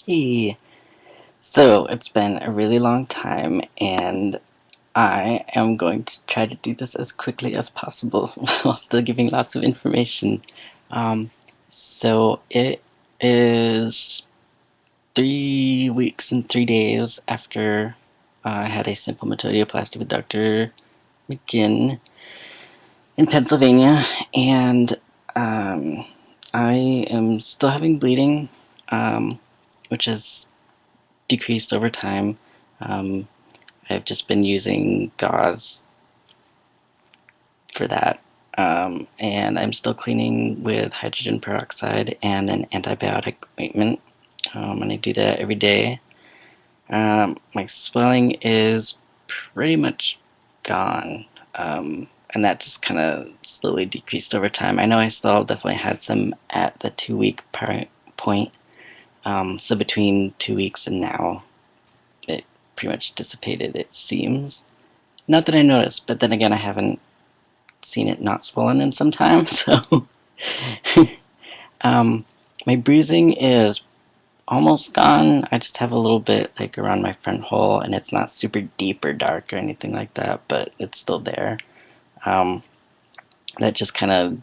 Hey, so it's been a really long time, and I am going to try to do this as quickly as possible while still giving lots of information. Um, so it is 3 weeks and 3 days after I had a simple metoidioplasty with Dr. McGinn in Pennsylvania, and um, I am still having bleeding, which has decreased over time. Um, I've just been using gauze for that. And I'm still cleaning with hydrogen peroxide and an antibiotic ointment. And I do that every day. My swelling is pretty much gone. And that just kind of slowly decreased over time. I know I still definitely had some at the 2 week point. So between 2 weeks and now, it pretty much dissipated, it seems. Not that I noticed, but then again, I haven't seen it not swollen in some time, so. um, my bruising is almost gone. I just have a little bit like around my front hole, and it's not super deep or dark or anything like that, but it's still there. Um, that just kind of,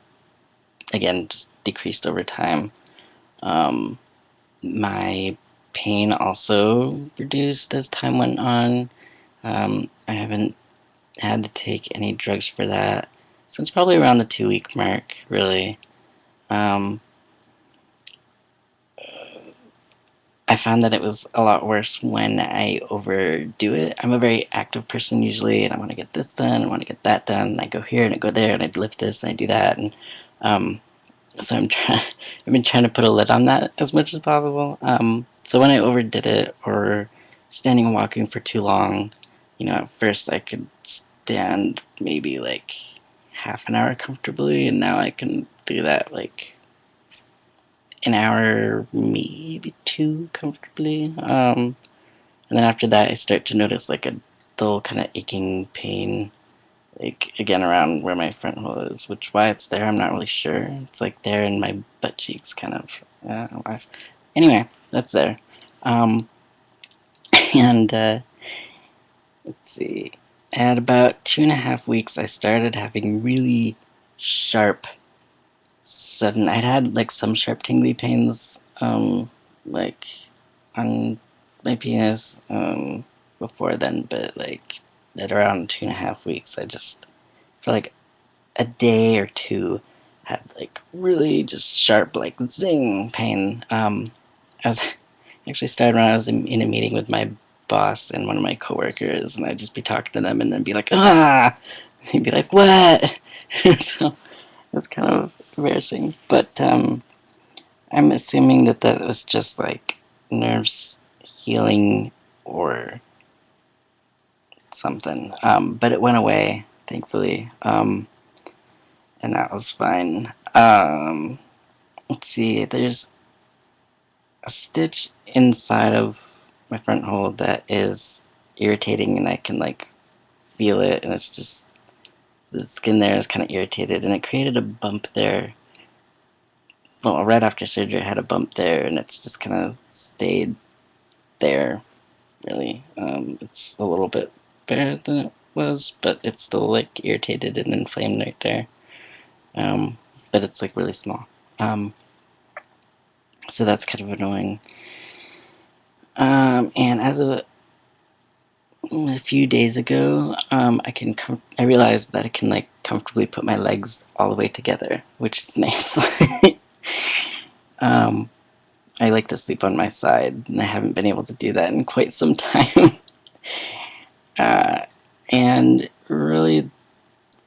again, just decreased over time. Um, my pain also reduced as time went on. I haven't had to take any drugs for that since probably around the 2 week mark, really. Um, I found that it was a lot worse when I overdo it. I'm a very active person usually, and I want to get this done, I want to get that done, and I go here and I go there, and I lift this and I do that, and um, so I've been trying to put a lid on that as much as possible. So when I overdid it, or standing and walking for too long, at first I could stand maybe like half an hour comfortably, and now I can do that like an hour, maybe two comfortably. And then after that, I start to notice like a dull kind of aching pain, like again around where my front hole is. Which why it's there, I'm not really sure. It's like there in my butt cheeks, kind of. Anyway, that's there. Um, and let's see. At about 2.5 weeks, I started having really sharp, sudden. I'd had like some sharp tingly pains, like on my penis, before then, but like at around 2.5 weeks, I just for like a day or two had like really just sharp, like zing pain. I was actually started when I was in a meeting with my boss and one of my coworkers, and I'd just be talking to them and then be like, ah, and he'd be like, what? So it's kind of embarrassing, but I'm assuming that that was just like nerves healing or something. But it went away, thankfully, and that was fine. Let's see, there's a stitch inside of my front hole that is irritating, and I can like feel it, and it's just the skin there is kind of irritated, and it created a bump there. Well, right after surgery, I had a bump there, and it's just kind of stayed there. Really, it's a little bit better than it was, but it's still like irritated and inflamed right there. But it's like really small. So that's kind of annoying. And as of a few days ago, I realized that I can like comfortably put my legs all the way together, which is nice. um, I like to sleep on my side, and I haven't been able to do that in quite some time. uh, and really,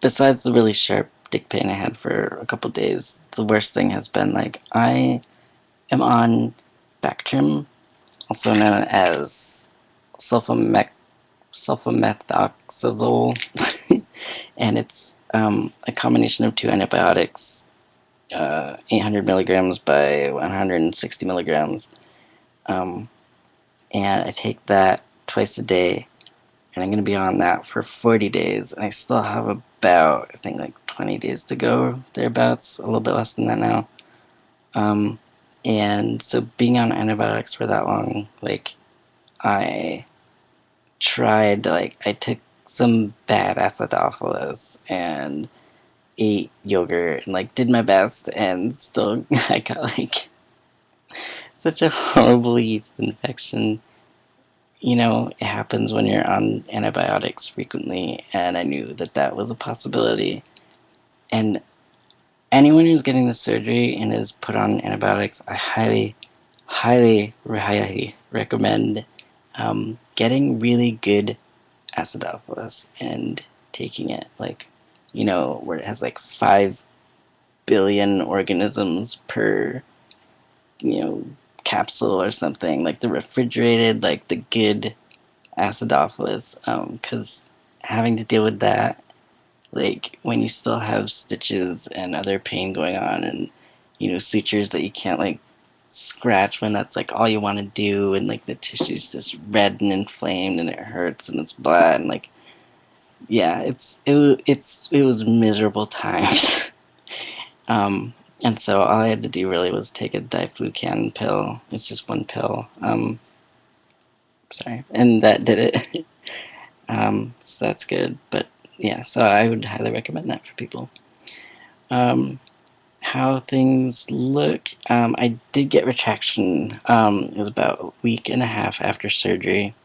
besides the really sharp dick pain I had for a couple days, the worst thing has been like I am on Bactrim, also known as sulfamec sulfamethoxazole, and it's a combination of two antibiotics, 800 milligrams by 160 milligrams, um, and I take that twice a day, and I'm going to be on that for 40 days, and I still have about, I think, like 20 days to go, thereabouts, a little bit less than that now. Um, And so being on antibiotics for that long, like, I tried, like, I took some bad acidophilus and ate yogurt and, like, did my best, and still I got, like, such a horrible yeast infection. You know, it happens when you're on antibiotics frequently, and I knew that that was a possibility. And anyone who's getting the surgery and is put on antibiotics, I highly, highly, highly recommend getting really good acidophilus and taking it. Like, you know, where it has like 5 billion organisms per, you know, capsule or something. Like the refrigerated, like the good acidophilus. Because having to deal with that, like when you still have stitches and other pain going on, and you know, sutures that you can't like scratch when that's like all you want to do, and like the tissue's just red and inflamed and it hurts and it's blood, and like, yeah, it was miserable times. um and so all I had to do really was take a diflucan pill. It's just one pill. Sorry, and that did it. So that's good. But yeah, so I would highly recommend that for people. um how things look. I did get retraction. It was about a week and a half after surgery.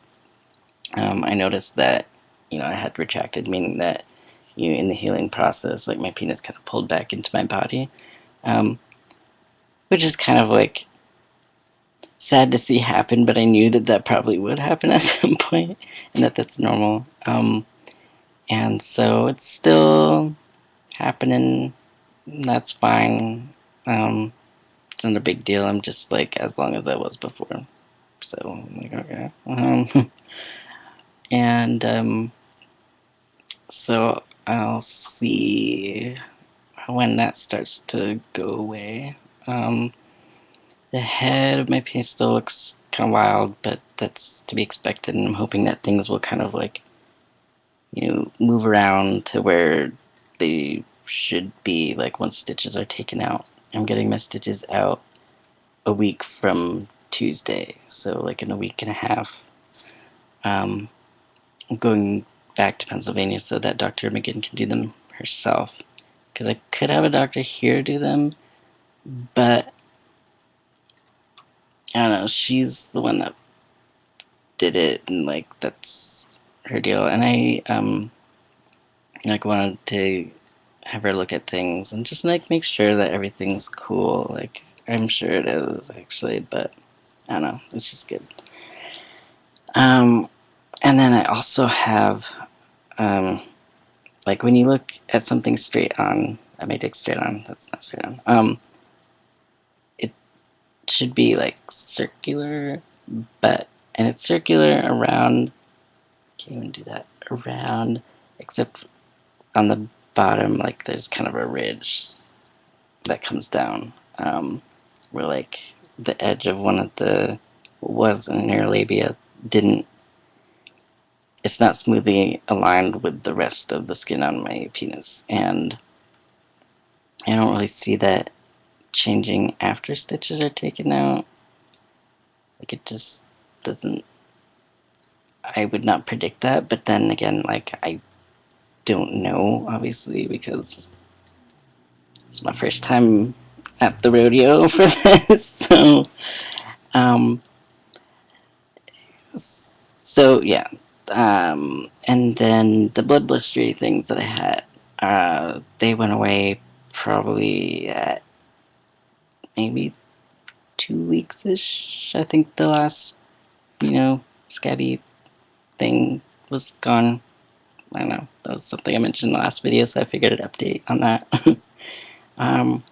I noticed that, you know, I had retracted, meaning that, you know, in the healing process, like my penis kind of pulled back into my body, um, which is kind of like sad to see happen. But I knew that that probably would happen at some point, and that that's normal. And so it's still happening. That's fine. It's not a big deal. I'm just like as long as I was before. So I'm like, okay. And so I'll see when that starts to go away. Um, the head of my penis still looks kind of wild, but that's to be expected. And I'm hoping that things will kind of like, you know, move around to where they should be, like once stitches are taken out. I'm getting my stitches out a week from Tuesday, so like in a week and a half. I'm going back to Pennsylvania so that Dr. McGinn can do them herself. Because I could have a doctor here do them, but I don't know. She's the one that did it, and like that's her deal. And I like wanted to have her look at things and just like make sure that everything's cool. Like I'm sure it is actually, but I don't know. It's just good. Um, and then I also have um, like when you look at something straight on, I may take straight on. That's not straight on. It should be like circular, but and it's circular around. Can't even do that around, except on the bottom. Like there's kind of a ridge that comes down, where like the edge of one of the was an inner labia didn't. It's not smoothly aligned with the rest of the skin on my penis, and I don't really see that changing after stitches are taken out. Like it just doesn't. I would not predict that, but then again, like I don't know, obviously, because it's my first time at the rodeo for this. Um, so yeah, and then the blood blistery things that I had, they went away probably at maybe 2 weeks ish. I think the last, you know, scabby thing was gone. I don't know. That was something I mentioned in the last video, so I figured I'd update on that. um,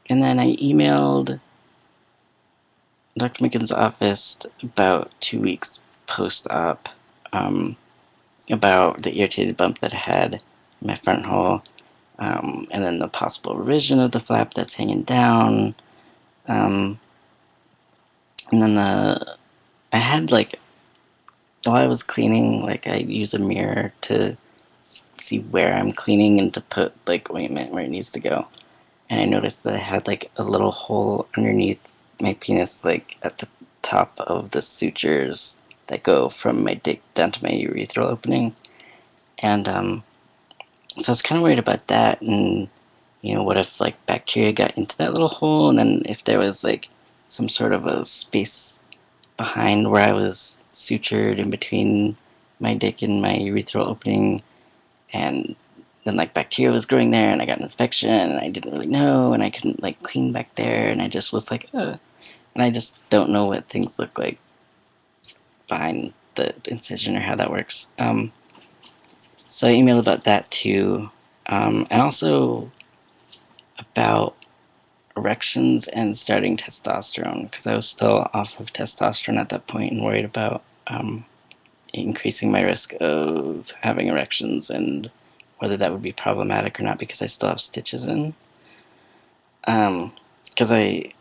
and then I emailed Dr. McGinn's office about 2 weeks post-op, about the irritated bump that I had in my front hole, and then the possible revision of the flap that's hanging down. Um, and then I had like, while I was cleaning, like I use a mirror to see where I'm cleaning and to put like ointment where it needs to go. and I noticed that I had like a little hole underneath my penis, like at the top of the sutures that go from my dick down to my urethral opening. And so I was kind of worried about that, and what if like bacteria got into that little hole, and then if there was like some sort of a space behind where I was sutured in between my dick and my urethral opening, and then like bacteria was growing there, and I got an infection, and I didn't really know, and I couldn't like clean back there, and I just was like, ugh. And I just don't know what things look like behind the incision or how that works. So I emailed about that too, and also about erections and starting testosterone, because I was still off of testosterone at that point and worried about increasing my risk of having erections and whether that would be problematic or not, because I still have stitches in. Because I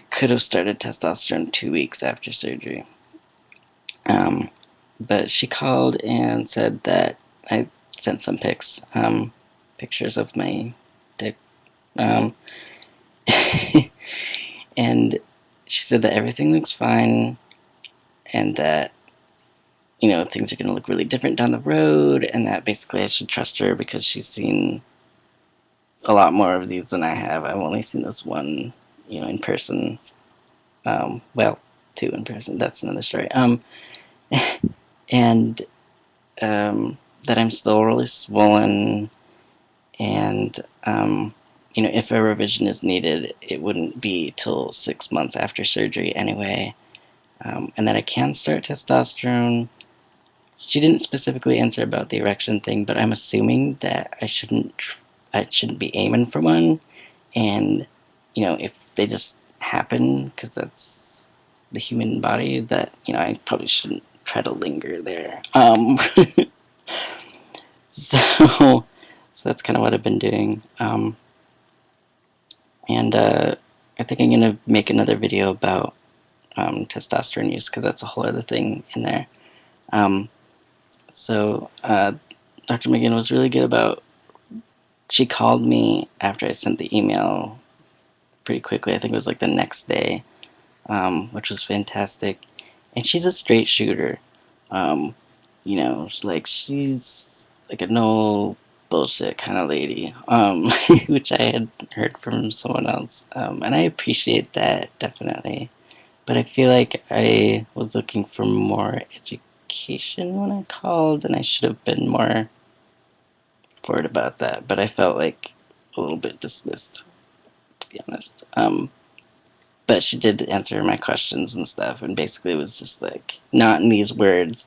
could have started testosterone 2 weeks after surgery. But she called and said that I sent some pictures of my dick. Um, and she said that everything looks fine, and that things are going to look really different down the road, and that basically I should trust her because she's seen a lot more of these than I have. I've only seen this one, in person. Well, two in person. That's another story. And that I'm still really swollen, and if a revision is needed, it wouldn't be till 6 months after surgery anyway. And that I can start testosterone. She didn't specifically answer about the erection thing, but I'm assuming that I shouldn't be aiming for one, and if they just happen, because that's the human body, that I probably shouldn't try to linger there. So that's kind of what I've been doing, and I think I'm gonna make another video about testosterone use, because that's a whole other thing in there. Um, So Dr. McGinn was really good about. She called me after I sent the email pretty quickly. I think it was like the next day, which was fantastic. And she's a straight shooter. Um, she's like a no bullshit kind of lady, which I had heard from someone else, and I appreciate that definitely. But I feel like I was looking for more education when I called, and I should have been more forward about that. But I felt like a little bit dismissed, to be honest. But she did answer my questions and stuff, and basically it was just like, not in these words,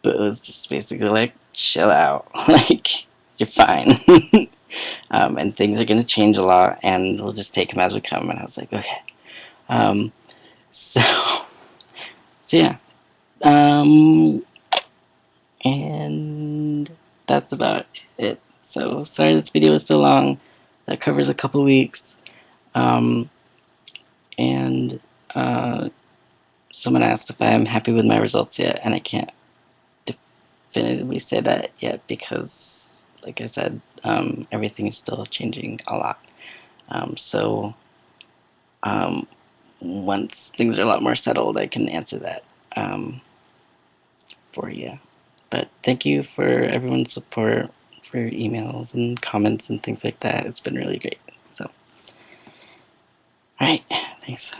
but it was just basically like, chill out, like, you're fine. And things are going to change a lot, and we'll just take them as we come. And I was like, okay. Um, so, so yeah. Um, and that's about it. So sorry this video is so long. That covers a couple weeks. Um, and someone asked if I'm happy with my results yet, and I can't definitively say that yet because, like I said, everything is still changing a lot. So once things are a lot more settled, I can answer that for you. But thank you for everyone's support, for your emails and comments and things like that. It's been really great. So, all right, thanks.